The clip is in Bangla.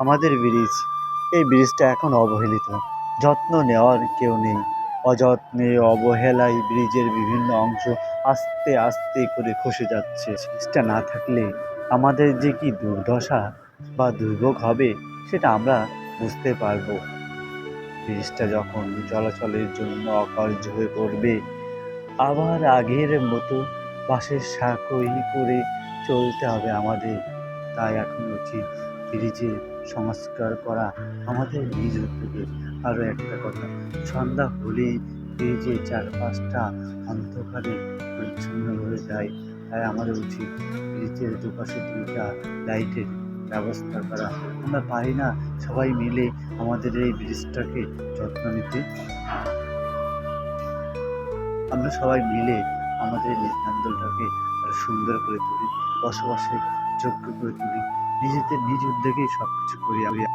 আমাদের ব্রিজ, এই ব্রিজটা এখন অবহেলিত। যত্ন নেওয়ার কেউ নেই। অযত্নে অবহেলায় ব্রিজের বিভিন্ন অংশ আস্তে আস্তে করে খসে যাচ্ছে। ব্রিজটা না থাকলে আমাদের যে কি দুর্দশা বা দুর্ভোগ হবে সেটা আমরা বুঝতে পারবো। ব্রিজটা যখন চলাচলের জন্য অকার্য হয়ে পড়বে, আবার আগের মতো বাঁশের সাঁকোই করে চলতে হবে আমাদের। তাই এখন উচিত ব্রিজের সংস্কার করা আমাদের নিজ উদ্যোগে। আরও একটা কথা, সন্ধ্যা হলেই ব্রিজের চারপাশটা অন্ধকারে পরিচ্ছন্ন হয়ে যায়। তাই আমাদের উচিত ব্রিজের দুপাশে দুইটা লাইটের ব্যবস্থা করা। আমরা পারি না সবাই মিলে আমাদের এই ব্রিজটাকে যত্ন নিতে? আমরা সবাই মিলে আমাদের নিজ অঞ্চলটাকে আরো সুন্দর করে তুলি, বসবাসের যোগ্য করে তুলি, নিজেদের নিজ উদ্যোগেই সব কিছু করি।